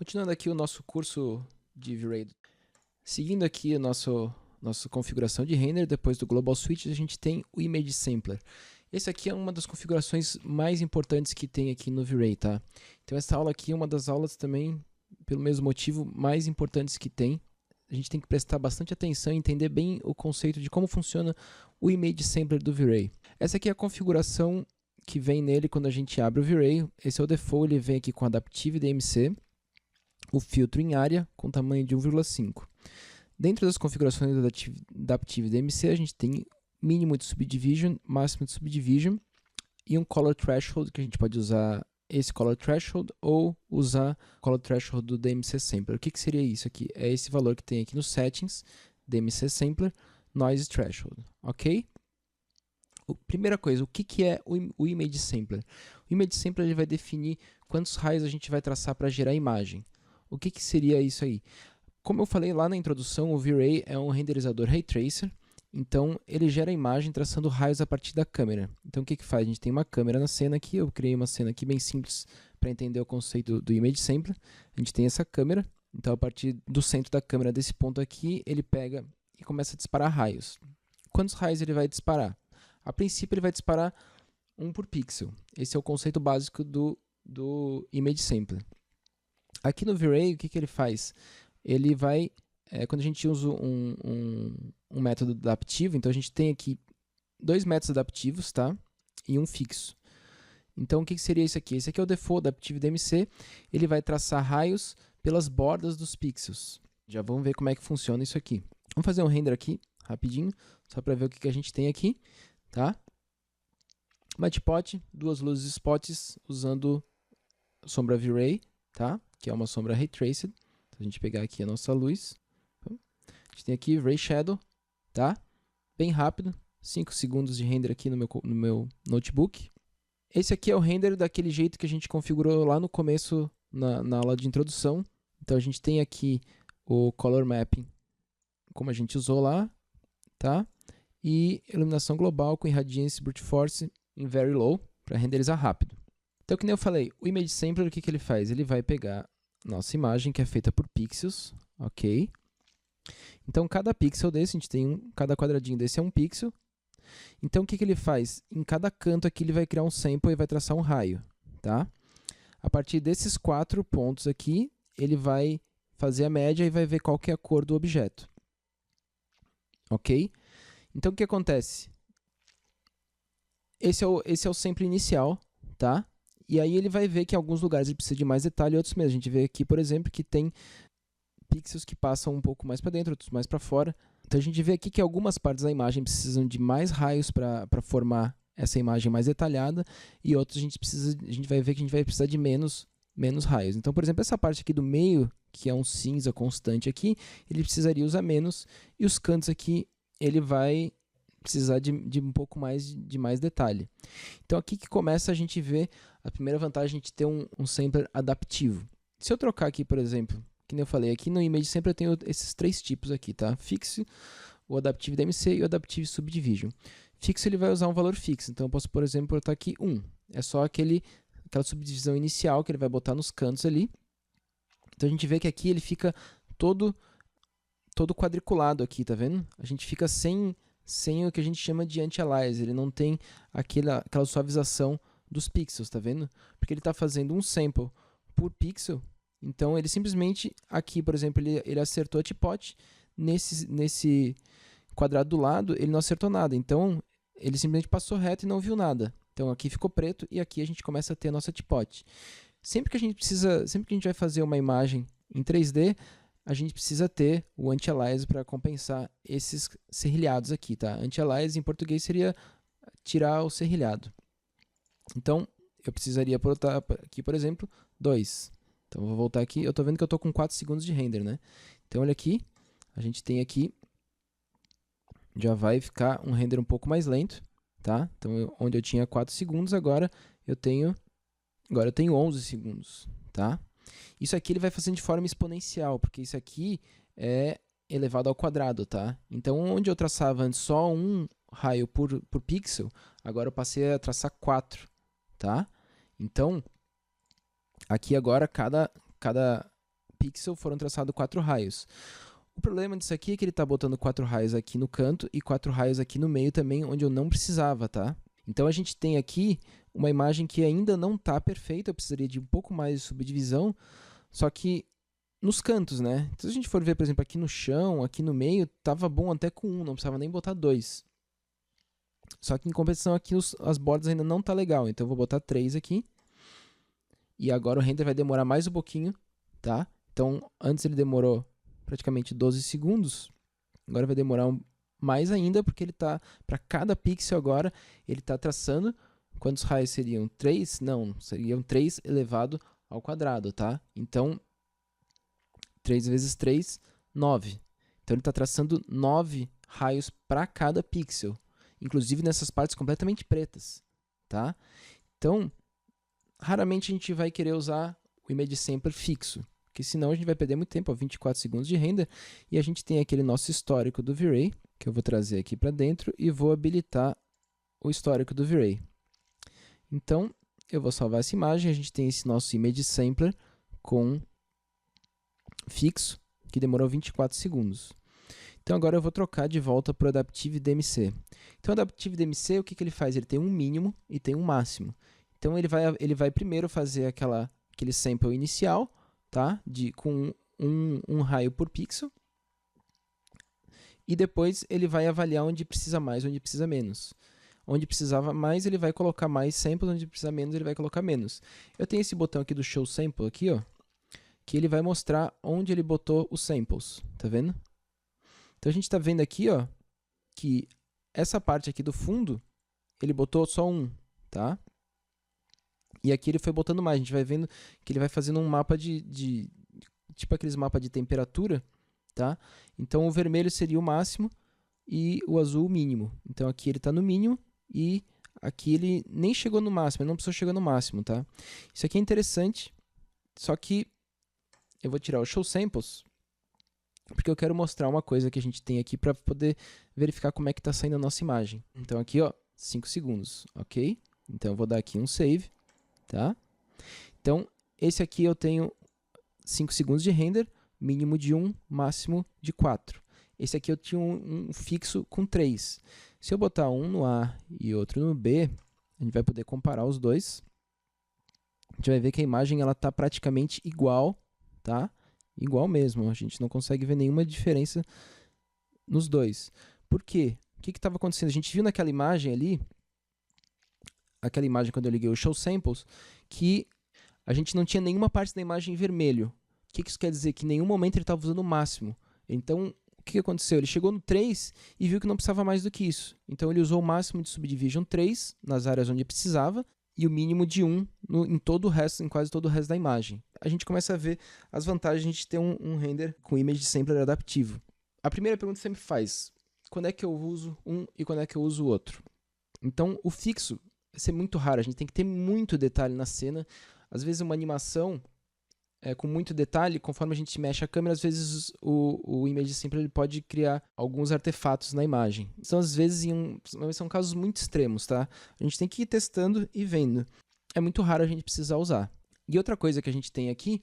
Continuando aqui o nosso curso de V-Ray. Seguindo aqui a nossa configuração de render, depois do Global Switch, a gente tem o Image Sampler. Esse aqui é uma das configurações mais importantes que tem aqui no V-Ray, tá? Então essa aula aqui é uma das aulas também, pelo mesmo motivo, mais importantes que tem. A gente tem que prestar bastante atenção e entender bem o conceito de como funciona o Image Sampler do V-Ray. Essa aqui é a configuração que vem nele quando a gente abre o V-Ray. Esse é o default, ele vem aqui com Adaptive DMC, o filtro em área com tamanho de 1,5. Dentro das configurações da Adaptive DMC, a gente tem mínimo de subdivision, máximo de subdivision e um color threshold, que a gente pode usar esse color threshold ou usar o color threshold do DMC Sampler. O que seria isso aqui? É esse valor que tem aqui nos settings, DMC Sampler, Noise Threshold, ok? Primeira coisa, o que é o Image Sampler? O Image Sampler ele vai definir quantos raios a gente vai traçar para gerar a imagem. O que seria isso aí? Como eu falei lá na introdução, o V-Ray é um renderizador Ray Tracer, então ele gera a imagem traçando raios a partir da câmera. Então o que faz? A gente tem uma câmera na cena aqui, eu criei uma cena aqui bem simples para entender o conceito do Image Sampler. A gente tem essa câmera, então a partir do centro da câmera, desse ponto aqui, ele pega e começa a disparar raios. Quantos raios ele vai disparar? A princípio ele vai disparar um por pixel. Esse é o conceito básico do Image Sampler. Aqui no V-Ray, o que ele faz? Ele vai, quando a gente usa um método adaptivo, então a gente tem aqui dois métodos adaptivos, tá? E um fixo. Então o que seria isso aqui? Esse aqui é o default Adaptive DMC, ele vai traçar raios pelas bordas dos pixels. Já vamos ver como é que funciona isso aqui. Vamos fazer um render aqui, rapidinho, só para ver o que a gente tem aqui, tá? Matchpot, duas luzes spots usando sombra V-Ray, tá? Que é uma sombra Ray Traced. Então, a gente pegar aqui a nossa luz. A gente tem aqui Ray Shadow, tá? Bem rápido, 5 segundos de render aqui no meu notebook. Esse aqui é o render daquele jeito que a gente configurou lá no começo, na aula de introdução. Então a gente tem aqui o Color Mapping, como a gente usou lá, tá? E iluminação global com Irradiance Brute Force em Very Low, para renderizar rápido. Então, como eu falei, o Image Sampler, o que ele faz? Ele vai pegar nossa imagem, que é feita por pixels, ok? Então, cada pixel desse, a gente tem cada quadradinho desse é um pixel. Então, o que ele faz? Em cada canto aqui, ele vai criar um sample e vai traçar um raio, tá? A partir desses 4 pontos aqui, ele vai fazer a média e vai ver qual que é a cor do objeto, ok? Então, o que acontece? Esse é o sample inicial, tá? E aí ele vai ver que em alguns lugares ele precisa de mais detalhe, outros menos. A gente vê aqui, por exemplo, que tem pixels que passam um pouco mais para dentro, outros mais para fora. Então a gente vê aqui que algumas partes da imagem precisam de mais raios para formar essa imagem mais detalhada, e outros a gente vai ver que a gente vai precisar de menos raios. Então, por exemplo, essa parte aqui do meio, que é um cinza constante aqui, ele precisaria usar menos, e os cantos aqui ele vai precisar de um pouco mais de mais detalhe. Então aqui que começa a gente ver a primeira vantagem, a gente ter um sampler adaptivo. Se eu trocar aqui, por exemplo, que nem eu falei, aqui no Image Sampler eu tenho esses 3 tipos aqui, tá? Fixo, o Adaptive DMC e o Adaptive Subdivision. Fixo ele vai usar um valor fixo, então eu posso, por exemplo, botar aqui 1. É só aquela subdivisão inicial que ele vai botar nos cantos ali. Então a gente vê que aqui ele fica todo quadriculado aqui, tá vendo? A gente fica sem o que a gente chama de anti-alias, ele não tem aquela suavização dos pixels, tá vendo? Porque ele está fazendo um sample por pixel, então ele simplesmente, aqui, por exemplo, ele acertou a teapot, nesse quadrado do lado, ele não acertou nada, então ele simplesmente passou reto e não viu nada. Então aqui ficou preto e aqui a gente começa a ter a nossa teapot. Sempre que a gente vai fazer uma imagem em 3D, a gente precisa ter o anti-alias para compensar esses serrilhados aqui, tá? Anti-alias em português seria tirar o serrilhado. Então, eu precisaria botar aqui, por exemplo, 2. Então, eu vou voltar aqui. Eu estou vendo que eu estou com 4 segundos de render, né? Então, olha aqui. A gente tem aqui, já vai ficar um render um pouco mais lento, tá? Então, onde eu tinha 4 segundos, agora eu tenho 11 segundos, tá? Isso aqui ele vai fazendo de forma exponencial, porque isso aqui é elevado ao quadrado, tá? Então, onde eu traçava antes só um raio por pixel, agora eu passei a traçar 4, tá? Então, aqui agora cada pixel foram traçados 4 raios. O problema disso aqui é que ele está botando 4 raios aqui no canto e 4 raios aqui no meio também, onde eu não precisava, tá? Então a gente tem aqui uma imagem que ainda não está perfeita, eu precisaria de um pouco mais de subdivisão, só que nos cantos, né? Então, se a gente for ver, por exemplo, aqui no chão, aqui no meio, estava bom até com 1, não precisava nem botar 2. Só que em compensação aqui as bordas ainda não tá legal, então eu vou botar 3 aqui. E agora o render vai demorar mais um pouquinho, tá? Então antes ele demorou praticamente 12 segundos, agora vai demorar mais ainda, porque ele tá, para cada pixel agora, ele está traçando, quantos raios seriam? 3? Não, seriam 3 elevado ao quadrado, tá? Então 3 vezes 3, 9. Então ele está traçando 9 raios para cada pixel, inclusive nessas partes completamente pretas, tá? Então, raramente a gente vai querer usar o Image Sampler fixo, porque senão a gente vai perder muito tempo, ó, 24 segundos de render, e a gente tem aquele nosso histórico do V-Ray, que eu vou trazer aqui para dentro, e vou habilitar o histórico do V-Ray. Então, eu vou salvar essa imagem, a gente tem esse nosso Image Sampler com fixo, que demorou 24 segundos. Então agora eu vou trocar de volta para o Adaptive DMC. Então o Adaptive DMC, o que ele faz? Ele tem um mínimo e tem um máximo. Então ele vai primeiro fazer aquele sample inicial, tá? Com um raio por pixel. E depois ele vai avaliar onde precisa mais, onde precisa menos. Onde precisava mais, ele vai colocar mais samples, onde precisa menos, ele vai colocar menos. Eu tenho esse botão aqui do Show Sample, aqui, ó, que ele vai mostrar onde ele botou os samples, tá vendo? Então a gente está vendo aqui, ó, que essa parte aqui do fundo, ele botou só um, tá? E aqui ele foi botando mais, a gente vai vendo que ele vai fazendo um mapa tipo aqueles mapas de temperatura, tá? Então o vermelho seria o máximo e o azul o mínimo. Então aqui ele está no mínimo e aqui ele nem chegou no máximo, ele não precisou chegar no máximo, tá? Isso aqui é interessante, só que eu vou tirar o Show Samples, porque eu quero mostrar uma coisa que a gente tem aqui para poder verificar como é que está saindo a nossa imagem. Então aqui, ó, 5 segundos, ok? Então eu vou dar aqui um save, tá? Então esse aqui eu tenho 5 segundos de render, mínimo de 1, máximo de 4. Esse aqui eu tinha um fixo com 3. Se eu botar um no A e outro no B, a gente vai poder comparar os dois. A gente vai ver que a imagem está praticamente igual, tá? Igual mesmo, a gente não consegue ver nenhuma diferença nos dois. Por quê? O que estava acontecendo? A gente viu naquela imagem ali, aquela imagem quando eu liguei o Show Samples, que a gente não tinha nenhuma parte da imagem em vermelho. O que isso quer dizer? Que em nenhum momento ele estava usando o máximo. Então, o que aconteceu? Ele chegou no 3 e viu que não precisava mais do que isso. Então, ele usou o máximo de Subdivision 3 nas áreas onde precisava, e o mínimo de 1 em todo o resto, em quase todo o resto da imagem. A gente começa a ver as vantagens de a gente ter um render com Image Sampler adaptivo. A primeira pergunta sempre faz, quando é que eu uso um e quando é que eu uso o outro? Então, o fixo vai ser muito raro, a gente tem que ter muito detalhe na cena. Às vezes uma animação com muito detalhe, conforme a gente mexe a câmera, às vezes o Image Sampler ele pode criar alguns artefatos na imagem. Então, às vezes, são casos muito extremos, tá? A gente tem que ir testando e vendo. É muito raro a gente precisar usar. E outra coisa que a gente tem aqui,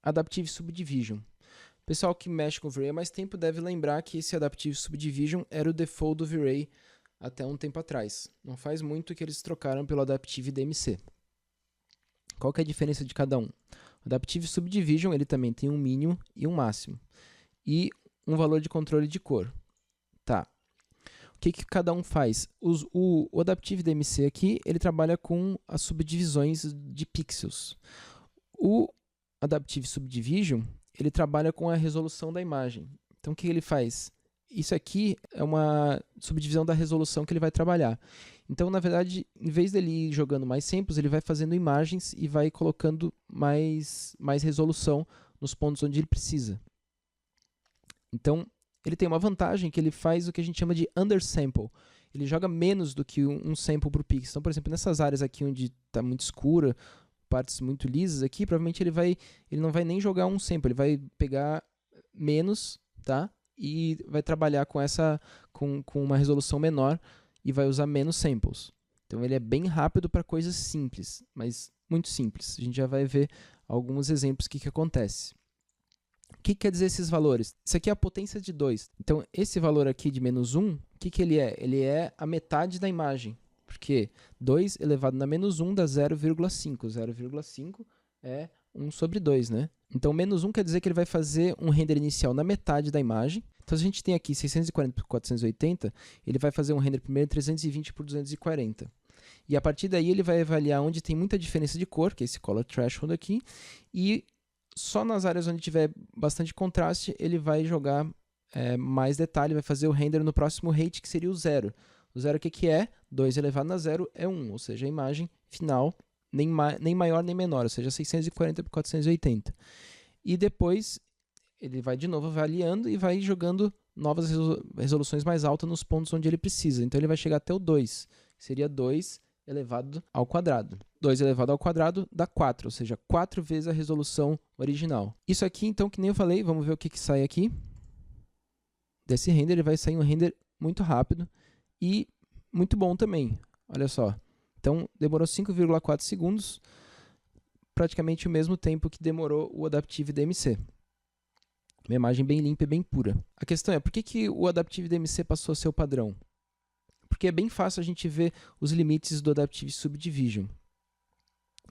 Adaptive Subdivision. O pessoal que mexe com o V-Ray há mais tempo deve lembrar que esse Adaptive Subdivision era o default do V-Ray até um tempo atrás. Não faz muito que eles trocaram pelo Adaptive DMC. Qual que é a diferença de cada um? O Adaptive Subdivision ele também tem um mínimo e um máximo. E um valor de controle de cor. Tá. O que cada um faz? O Adaptive DMC aqui, ele trabalha com as subdivisões de pixels. O Adaptive Subdivision, ele trabalha com a resolução da imagem. Então, o que ele faz? Isso aqui é uma subdivisão da resolução que ele vai trabalhar. Então, na verdade, em vez dele ir jogando mais samples, ele vai fazendo imagens e vai colocando mais resolução nos pontos onde ele precisa. Então, ele tem uma vantagem que ele faz o que a gente chama de undersample. Ele joga menos do que um sample por pixel. Então, por exemplo, nessas áreas aqui onde está muito escura, partes muito lisas aqui, provavelmente ele não vai nem jogar um sample, ele vai pegar menos, tá? E vai trabalhar com uma resolução menor e vai usar menos samples. Então ele é bem rápido para coisas simples, mas muito simples. A gente já vai ver alguns exemplos do que acontece. que quer dizer esses valores? Isso aqui é a potência de 2. Então, esse valor aqui de menos 1, o que ele é? Ele é a metade da imagem. Porque 2 elevado na menos 1 dá 0,5. 0,5 é 1 sobre 2, né? Então, menos 1 quer dizer que ele vai fazer um render inicial na metade da imagem. Então, se a gente tem aqui 640 por 480, ele vai fazer um render primeiro 320 por 240. E a partir daí ele vai avaliar onde tem muita diferença de cor, que é esse color threshold aqui, e só nas áreas onde tiver bastante contraste, ele vai jogar mais detalhe, vai fazer o render no próximo rate, que seria o 0. O 0 o que é? 2 elevado a 0 é 1, ou seja, a imagem final nem maior nem menor, ou seja, 640 por 480. E depois ele vai de novo avaliando e vai jogando novas resoluções mais altas nos pontos onde ele precisa. Então ele vai chegar até o 2, que seria 2 elevado ao quadrado. 2 elevado ao quadrado dá 4, ou seja, 4 vezes a resolução original. Isso aqui, então, que nem eu falei, vamos ver o que sai aqui. Desse render, ele vai sair um render muito rápido e muito bom também. Olha só. Então, demorou 5,4 segundos, praticamente o mesmo tempo que demorou o Adaptive DMC. Uma imagem bem limpa e bem pura. A questão é, por que o Adaptive DMC passou a ser o padrão? Porque é bem fácil a gente ver os limites do Adaptive Subdivision.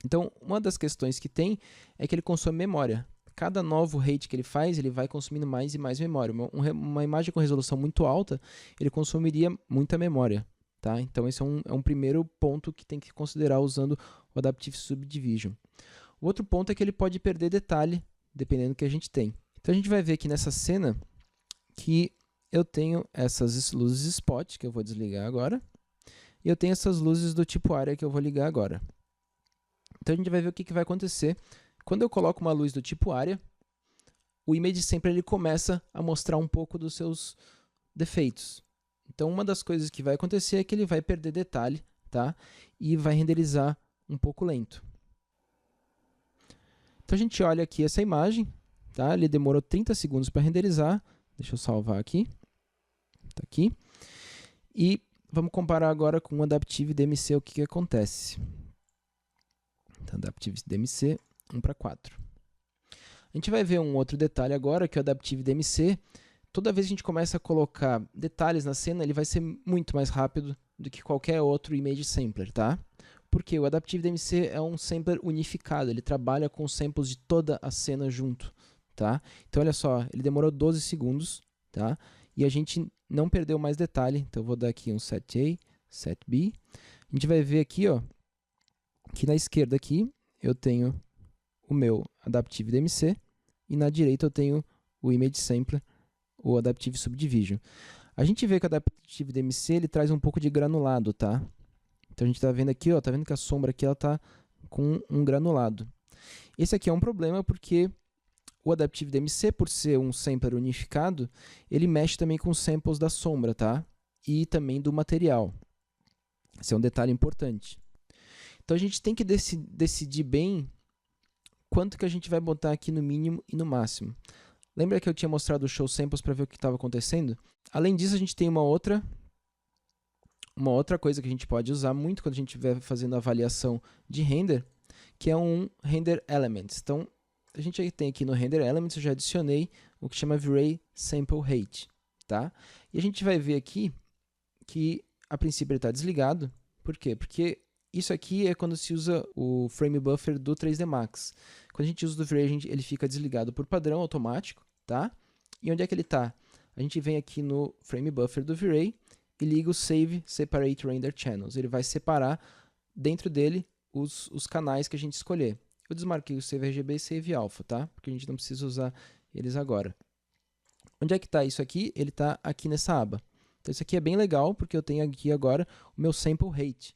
Então, uma das questões que tem é que ele consome memória. Cada novo rate que ele faz, ele vai consumindo mais e mais memória. Uma imagem com resolução muito alta, ele consumiria muita memória. Tá? Então, esse é um primeiro ponto que tem que considerar usando o Adaptive Subdivision. O outro ponto é que ele pode perder detalhe, dependendo do que a gente tem. Então, a gente vai ver aqui nessa cena que eu tenho essas luzes spot, que eu vou desligar agora, e eu tenho essas luzes do tipo área, que eu vou ligar agora. Então, a gente vai ver o que vai acontecer. Quando eu coloco uma luz do tipo área, o Image Sampler ele começa a mostrar um pouco dos seus defeitos. Então, uma das coisas que vai acontecer é que ele vai perder detalhe, tá? E vai renderizar um pouco lento. Então, a gente olha aqui essa imagem, tá? Ele demorou 30 segundos para renderizar. Deixa eu salvar aqui. Está aqui. E vamos comparar agora com o Adaptive DMC, o que acontece. Então, Adaptive DMC 1:4. A gente vai ver um outro detalhe agora, que é o Adaptive DMC. Toda vez que a gente começa a colocar detalhes na cena, ele vai ser muito mais rápido do que qualquer outro Image Sampler, tá? Porque o Adaptive DMC é um sampler unificado, ele trabalha com samples de toda a cena junto, tá? Então, olha só, ele demorou 12 segundos, tá? E a gente não perdeu mais detalhe, então eu vou dar aqui um set A, set B. A gente vai ver aqui, ó, que na esquerda aqui eu tenho o meu Adaptive DMC e na direita eu tenho o Image Sampler, o Adaptive Subdivision. A gente vê que o Adaptive DMC ele traz um pouco de granulado, tá? Então a gente está vendo aqui, ó, tá vendo que a sombra aqui ela tá com um granulado. Esse aqui é um problema porque o Adaptive DMC, por ser um sampler unificado, ele mexe também com os samples da sombra, tá? E também do material. Esse é um detalhe importante. Então a gente tem que decidir bem quanto que a gente vai botar aqui no mínimo e no máximo. Lembra que eu tinha mostrado o Show Samples para ver o que estava acontecendo? Além disso, a gente tem uma outra coisa que a gente pode usar muito quando a gente estiver fazendo avaliação de render, que é um Render Elements. Então, a gente tem aqui no Render Elements, eu já adicionei o que chama V-Ray Sample Rate. Tá? E a gente vai ver aqui que, a princípio, ele está desligado. Por quê? Porque isso aqui é quando se usa o Frame Buffer do 3D Max. Quando a gente usa o V-Ray, ele fica desligado por padrão automático. Tá? E onde é que ele está? A gente vem aqui no Frame Buffer do V-Ray e liga o Save Separate Render Channels. Ele vai separar dentro dele os canais que a gente escolher. Eu desmarquei o Save RGB e Save Alpha, tá? Porque a gente não precisa usar eles agora. Onde é que está isso aqui? Ele está aqui nessa aba. Então isso aqui é bem legal, porque eu tenho aqui agora o meu Sample Rate.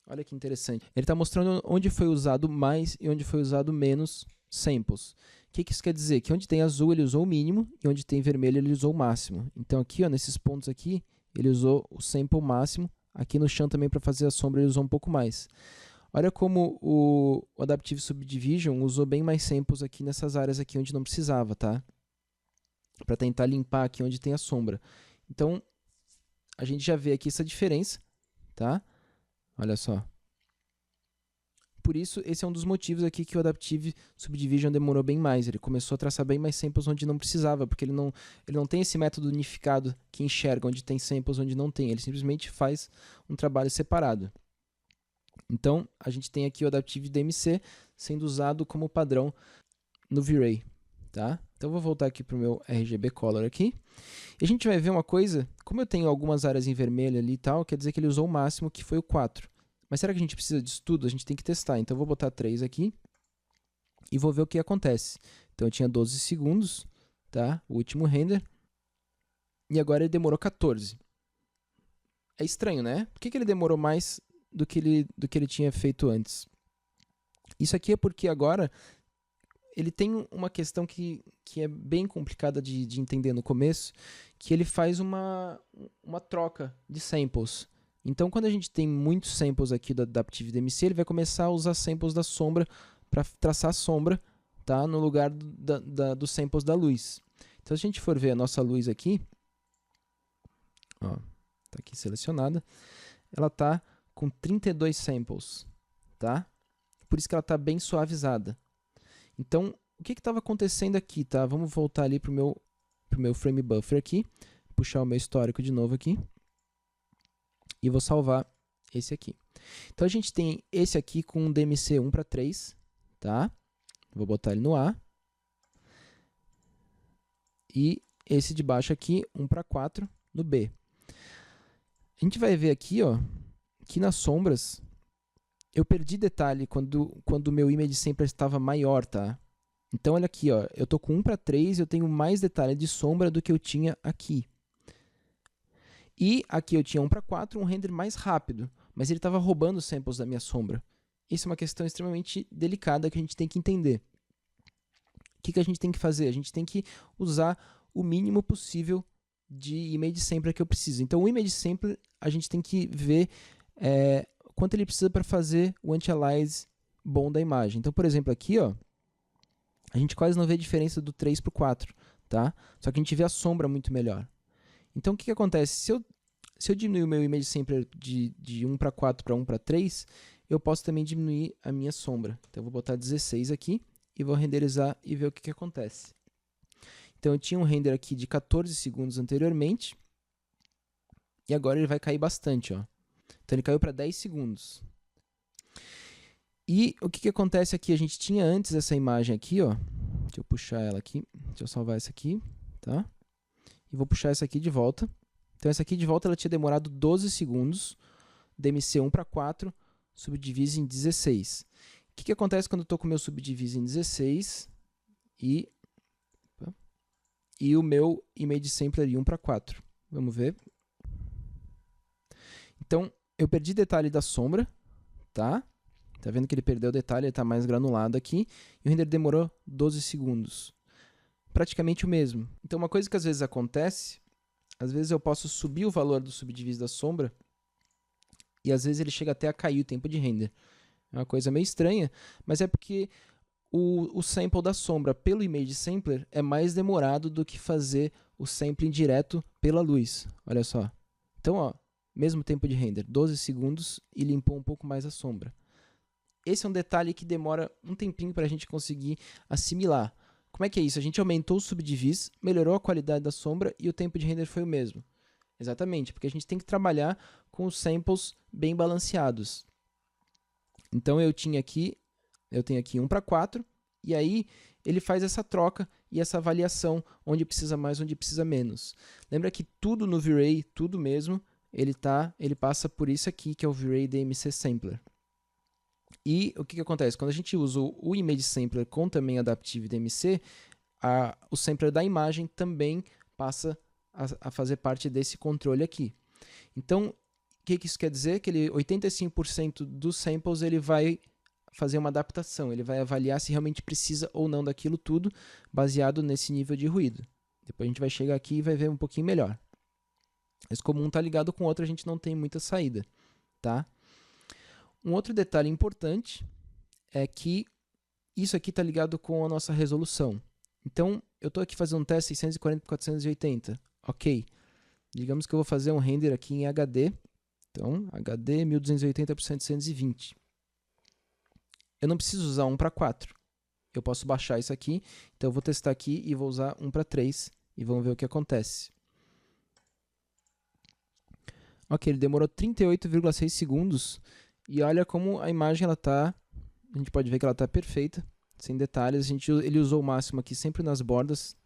Olha que interessante. Ele está mostrando onde foi usado mais e onde foi usado menos samples. O que isso quer dizer? Que onde tem azul ele usou o mínimo e onde tem vermelho ele usou o máximo. Então aqui, ó, nesses pontos aqui, ele usou o sample máximo. Aqui no chão também para fazer a sombra ele usou um pouco mais. Olha como o Adaptive Subdivision usou bem mais samples aqui nessas áreas aqui onde não precisava, tá? Para tentar limpar aqui onde tem a sombra. Então, a gente já vê aqui essa diferença, tá? Olha só. por isso, esse é um dos motivos aqui que o Adaptive Subdivision demorou bem mais. Ele começou a traçar bem mais samples onde não precisava, porque ele não tem esse método unificado que enxerga onde tem samples onde não tem. Ele simplesmente faz um trabalho separado. Então, a gente tem aqui o Adaptive DMC sendo usado como padrão no V-Ray. Tá? Então, eu vou voltar aqui para o meu RGB Color aqui. E a gente vai ver uma coisa, como eu tenho algumas áreas em vermelho ali e tal, quer dizer que ele usou o máximo, que foi o 4. Mas será que a gente precisa disso tudo? A gente tem que testar. Então, eu vou botar 3 aqui e vou ver o que acontece. Então, eu tinha 12 segundos, tá? O último render. E agora ele demorou 14. É estranho, né? Por que ele demorou mais do que ele tinha feito antes? Isso aqui é porque agora ele tem uma questão que é bem complicada de entender no começo, que ele faz uma troca de samples. Então, quando a gente tem muitos samples aqui do Adaptive DMC, ele vai começar a usar samples da sombra para traçar a sombra, tá? No lugar dos samples da luz. Então, se a gente for ver a nossa luz aqui, está aqui selecionada, ela está com 32 samples, tá? Por isso que ela está bem suavizada. Então, o que estava acontecendo aqui, tá? Vamos voltar ali para o meu frame buffer aqui, puxar o meu histórico de novo aqui, e vou salvar esse aqui. Então, a gente tem esse aqui com um DMC 1:3, tá? Vou botar ele no A. E esse de baixo aqui, 1:4, no B. A gente vai ver aqui, ó, que nas sombras, eu perdi detalhe quando o meu image sampler estava maior, tá? Então, olha aqui, ó, eu tô com 1:3 e eu tenho mais detalhe de sombra do que eu tinha aqui. E aqui eu tinha 1:4, um render mais rápido, mas ele estava roubando samples da minha sombra. Isso é uma questão extremamente delicada que a gente tem que entender. O que a gente tem que fazer? A gente tem que usar o mínimo possível de image sampler que eu preciso. Então, o image sampler, a gente tem que ver quanto ele precisa para fazer o anti-alias bom da imagem. Então, por exemplo, aqui, ó, a gente quase não vê a diferença do 3 para o 4, tá? Só que a gente vê a sombra muito melhor. Então, o que acontece? Se eu diminuir o meu image sampler de 1:4 para 1:3, eu posso também diminuir a minha sombra. Então, eu vou botar 16 aqui e vou renderizar e ver o que acontece. Então, eu tinha um render aqui de 14 segundos anteriormente, e agora ele vai cair bastante, ó. Então, ele caiu para 10 segundos. E o que acontece aqui? A gente tinha antes essa imagem aqui, ó. Deixa eu puxar ela aqui. Deixa eu salvar essa aqui, tá? E vou puxar essa aqui de volta. Então, essa aqui de volta ela tinha demorado 12 segundos. DMC 1:4, subdivise em 16. O que acontece quando eu estou com o meu subdivise em 16 e o meu image sampler em 1:4? Vamos ver. Então, eu perdi detalhe da sombra, tá? Tá vendo que ele perdeu o detalhe, ele está mais granulado aqui. E o render demorou 12 segundos. Praticamente o mesmo. Então, uma coisa que às vezes acontece, às vezes eu posso subir o valor do subdivise da sombra e às vezes ele chega até a cair o tempo de render. É uma coisa meio estranha, mas é porque o sample da sombra pelo image sampler é mais demorado do que fazer o sampling direto pela luz. Olha só. Então, ó, mesmo tempo de render, 12 segundos e limpou um pouco mais a sombra. Esse é um detalhe que demora um tempinho para a gente conseguir assimilar. Como é que é isso? A gente aumentou o subdivise, melhorou a qualidade da sombra e o tempo de render foi o mesmo. Exatamente, porque a gente tem que trabalhar com os samples bem balanceados. Então, eu tenho aqui 1:4, e aí ele faz essa troca e essa avaliação, onde precisa mais, onde precisa menos. Lembra que tudo no V-Ray, tudo mesmo, ele passa por isso aqui, que é o V-Ray DMC Sampler. E o que acontece? Quando a gente usa o Image Sampler com também Adaptive DMC, o sampler da imagem também passa a fazer parte desse controle aqui. Então, o que isso quer dizer? Que 85% dos samples ele vai fazer uma adaptação, ele vai avaliar se realmente precisa ou não daquilo tudo, baseado nesse nível de ruído. Depois a gente vai chegar aqui e vai ver um pouquinho melhor. Mas como um está ligado com o outro, a gente não tem muita saída, tá? Um outro detalhe importante é que isso aqui está ligado com a nossa resolução. Então, eu estou aqui fazendo um teste 640 por 480. Ok. Digamos que eu vou fazer um render aqui em HD. Então, HD 1280 por 720. eu não preciso usar 1:4. Eu posso baixar isso aqui, então eu vou testar aqui e vou usar 1:3 e vamos ver o que acontece. Ok, ele demorou 38,6 segundos e olha como a imagem ela tá, a gente pode ver que ela está perfeita, sem detalhes. Ele usou o máximo aqui sempre nas bordas,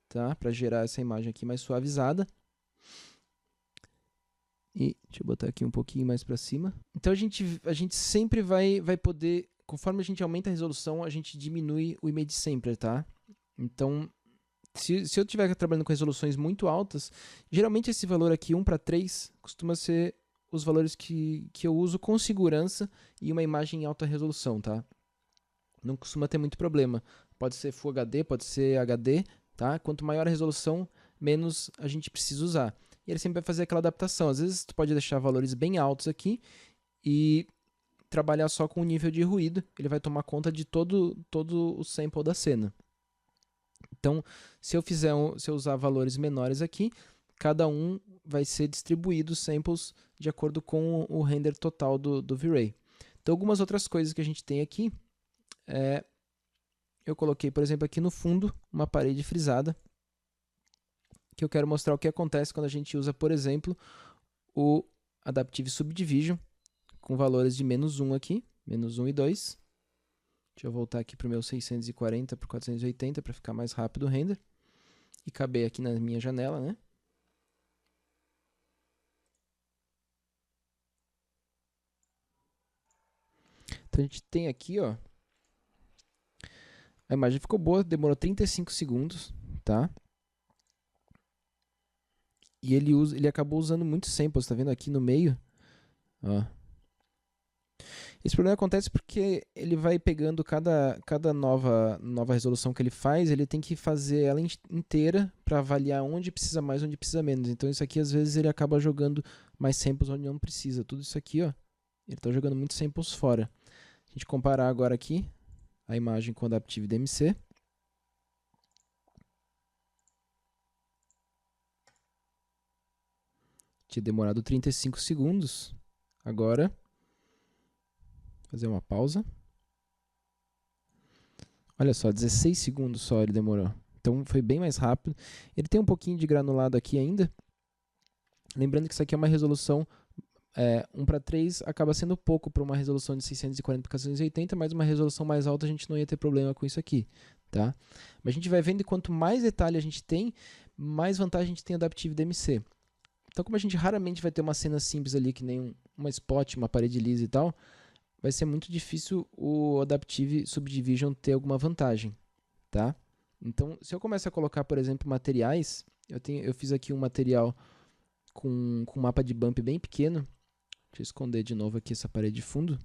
tá? Para gerar essa imagem aqui mais suavizada. E deixa eu botar aqui um pouquinho mais para cima. Então a gente sempre vai poder, conforme a gente aumenta a resolução, a gente diminui o image sampler, tá? Então, se eu estiver trabalhando com resoluções muito altas, geralmente esse valor aqui, 1:3, costuma ser os valores que eu uso com segurança e uma imagem em alta resolução, tá? Não costuma ter muito problema. Pode ser Full HD, pode ser HD, tá? Quanto maior a resolução, menos a gente precisa usar. E ele sempre vai fazer aquela adaptação. Às vezes, tu pode deixar valores bem altos aqui e trabalhar só com o nível de ruído. Ele vai tomar conta de todo o sample da cena. Então, se eu usar valores menores aqui, cada um vai ser distribuído samples de acordo com o render total do V-Ray. Então, algumas outras coisas que a gente tem aqui, eu coloquei, por exemplo, aqui no fundo, uma parede frisada, que eu quero mostrar o que acontece quando a gente usa, por exemplo, o Adaptive Subdivision, com valores de -1 aqui, -1 e 2. Deixa eu voltar aqui para o meu 640 por 480 para ficar mais rápido o render e caber aqui na minha janela, né? Então a gente tem aqui, ó, a imagem ficou boa, demorou 35 segundos, tá? E ele acabou usando muitos samples, tá vendo aqui no meio? Ó. Esse problema acontece porque ele vai pegando cada nova resolução que ele faz, ele tem que fazer ela inteira para avaliar onde precisa mais, onde precisa menos. Então isso aqui às vezes ele acaba jogando mais samples onde não precisa. Tudo isso aqui, ó, ele está jogando muitos samples fora. A gente comparar agora aqui a imagem com o Adaptive DMC. Tinha demorado 35 segundos. Agora, fazer uma pausa. Olha só, 16 segundos só ele demorou. Então foi bem mais rápido. Ele tem um pouquinho de granulado aqui ainda. Lembrando que isso aqui é uma resolução 1:3, acaba sendo pouco para uma resolução de 640 por 480, mas uma resolução mais alta a gente não ia ter problema com isso aqui, tá? Mas a gente vai vendo que quanto mais detalhe a gente tem, mais vantagem a gente tem o Adaptive DMC. Então, como a gente raramente vai ter uma cena simples ali, que nem uma spot, uma parede lisa e tal, vai ser muito difícil o Adaptive Subdivision ter alguma vantagem, tá? Então, se eu começar a colocar, por exemplo, materiais, eu fiz aqui um material com um mapa de bump bem pequeno. Deixa eu esconder de novo aqui essa parede de fundo.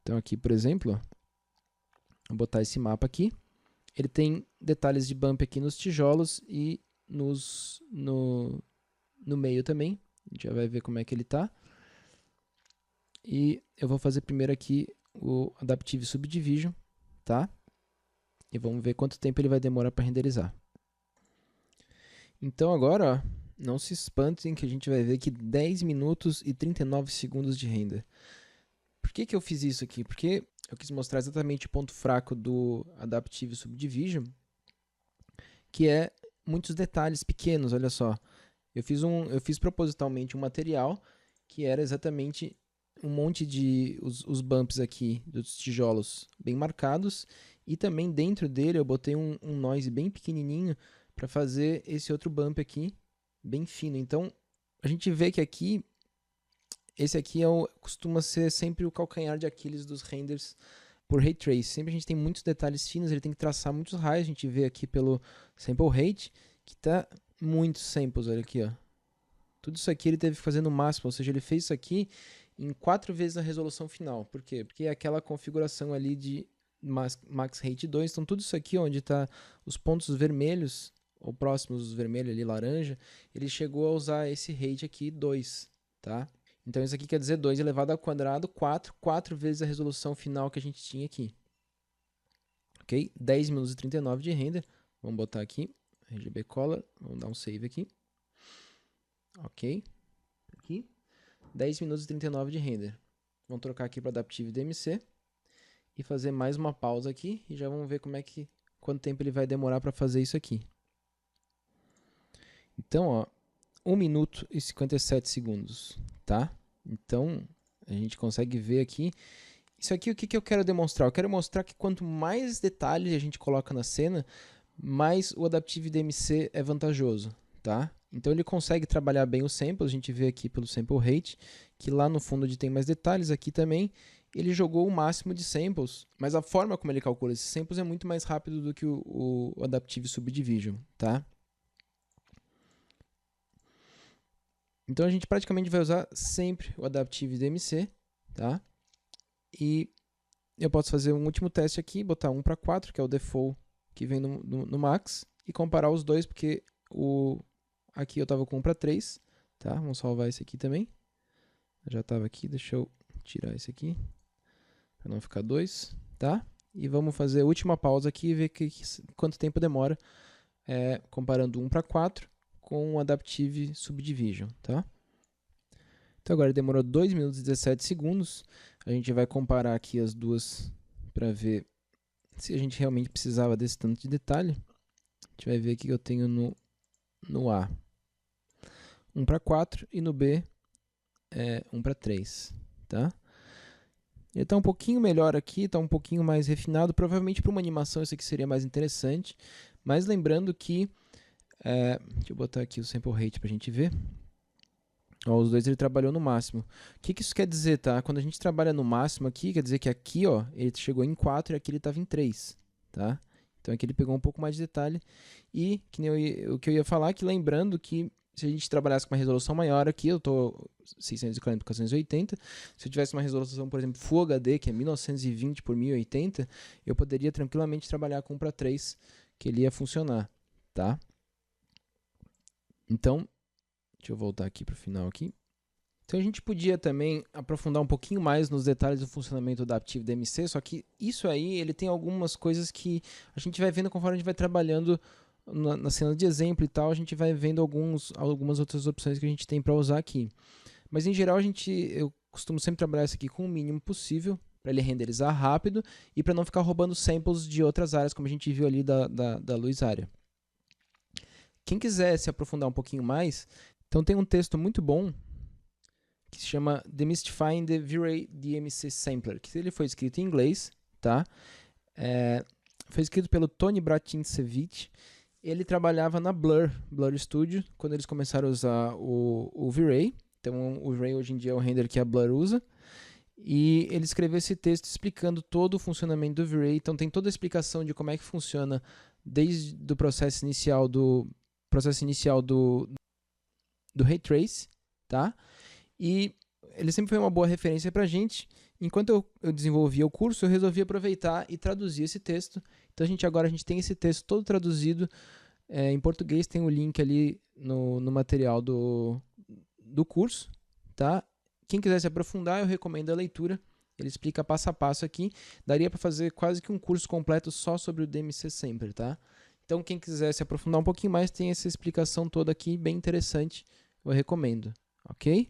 Então aqui, por exemplo, ó, vou botar esse mapa aqui. Ele tem detalhes de bump aqui nos tijolos e no meio também. A gente já vai ver como é que ele está. E eu vou fazer primeiro aqui o Adaptive Subdivision, tá? E vamos ver quanto tempo ele vai demorar para renderizar. Então agora, ó, não se espantem que a gente vai ver aqui 10 minutos e 39 segundos de render. Por que eu fiz isso aqui? Porque eu quis mostrar exatamente o ponto fraco do Adaptive Subdivision, que é muitos detalhes pequenos, olha só. Eu fiz propositalmente um material que era exatamente um monte de os bumps aqui dos tijolos bem marcados, e também dentro dele eu botei um noise bem pequenininho para fazer esse outro bump aqui bem fino. Então a gente vê que aqui esse aqui costuma ser sempre o calcanhar de Aquiles dos renders por Ray Trace. Sempre a gente tem muitos detalhes finos, ele tem que traçar muitos raios. A gente vê aqui pelo sample rate que está muitos samples, olha aqui, ó. Tudo isso aqui ele teve que fazer no máximo, ou seja, ele fez isso aqui em 4 vezes a resolução final. Por quê? Porque é aquela configuração ali de Max Rate 2. Então tudo isso aqui, onde está os pontos vermelhos, ou próximos dos vermelhos ali, laranja, ele chegou a usar esse rate aqui 2, tá? Então isso aqui quer dizer 2 elevado ao quadrado, 4 vezes a resolução final que a gente tinha aqui. Ok? 10 minutos e 39 de render. Vamos botar aqui, RGB Color, vamos dar um save aqui. Ok. Aqui. 10 minutos e 39 de render. Vamos trocar aqui para Adaptive DMC e fazer mais uma pausa aqui e já vamos ver quanto tempo ele vai demorar para fazer isso aqui. Então, ó, 1 minuto e 57 segundos, tá? Então, a gente consegue ver aqui. Isso aqui, o que eu quero demonstrar? Eu quero mostrar que quanto mais detalhes a gente coloca na cena, mais o Adaptive DMC é vantajoso, tá? Então ele consegue trabalhar bem os samples, a gente vê aqui pelo sample rate, que lá no fundo tem mais detalhes, aqui também ele jogou o máximo de samples, mas a forma como ele calcula esses samples é muito mais rápido do que o Adaptive Subdivision, tá? Então a gente praticamente vai usar sempre o Adaptive DMC, tá? E eu posso fazer um último teste aqui, botar 1:4, que é o default que vem no max, e comparar os dois, porque aqui eu estava com 1:3, tá? Vamos salvar esse aqui também. Já estava aqui, deixa eu tirar esse aqui, para não ficar 2, tá? E vamos fazer a última pausa aqui e ver quanto tempo demora comparando 1:4 com o Adaptive Subdivision, tá? Então agora demorou 2 minutos e 17 segundos. A gente vai comparar aqui as duas para ver se a gente realmente precisava desse tanto de detalhe. A gente vai ver aqui que eu tenho no A 1:4 e no B 1:3, tá? Ele está um pouquinho melhor aqui, está um pouquinho mais refinado. Provavelmente para uma animação isso aqui seria mais interessante. Mas lembrando que... deixa eu botar aqui o sample rate para a gente ver. Ó, os dois ele trabalhou no máximo. O que isso quer dizer, tá? Quando a gente trabalha no máximo aqui, quer dizer que aqui, ó, ele chegou em 4 e aqui ele estava em 3, tá? Então aqui ele pegou um pouco mais de detalhe. E que nem o que eu ia falar, que lembrando que se a gente trabalhasse com uma resolução maior aqui, eu estou 640 por 480, se eu tivesse uma resolução, por exemplo, Full HD, que é 1920 por 1080, eu poderia tranquilamente trabalhar com 1:3, que ele ia funcionar, tá? Então, deixa eu voltar aqui para o final aqui. Então a gente podia também aprofundar um pouquinho mais nos detalhes do funcionamento da Adaptive DMC, só que isso aí ele tem algumas coisas que a gente vai vendo conforme a gente vai trabalhando na cena de exemplo e tal, a gente vai vendo algumas outras opções que a gente tem para usar aqui. Mas em geral eu costumo sempre trabalhar isso aqui com o mínimo possível, para ele renderizar rápido e para não ficar roubando samples de outras áreas, como a gente viu ali da luz área. Quem quiser se aprofundar um pouquinho mais, então tem um texto muito bom que se chama Demystifying the V-Ray DMC Sampler, que ele foi escrito em inglês, tá? Foi escrito pelo Tony Bratinsevich. Ele trabalhava na Blur Studio, quando eles começaram a usar o V-Ray. Então o V-Ray hoje em dia é o render que a Blur usa. E ele escreveu esse texto explicando todo o funcionamento do V-Ray. Então tem toda a explicação de como é que funciona desde o processo inicial do Ray Trace, tá? E ele sempre foi uma boa referência para a gente. Enquanto eu desenvolvia o curso, eu resolvi aproveitar e traduzir esse texto. Então agora a gente tem esse texto todo traduzido em português, tem o link ali no material do curso, tá? Quem quiser se aprofundar, eu recomendo a leitura. Ele explica passo a passo aqui. Daria para fazer quase que um curso completo só sobre o DMC Sampler, tá? Então quem quiser se aprofundar um pouquinho mais, tem essa explicação toda aqui, bem interessante. Eu recomendo, ok?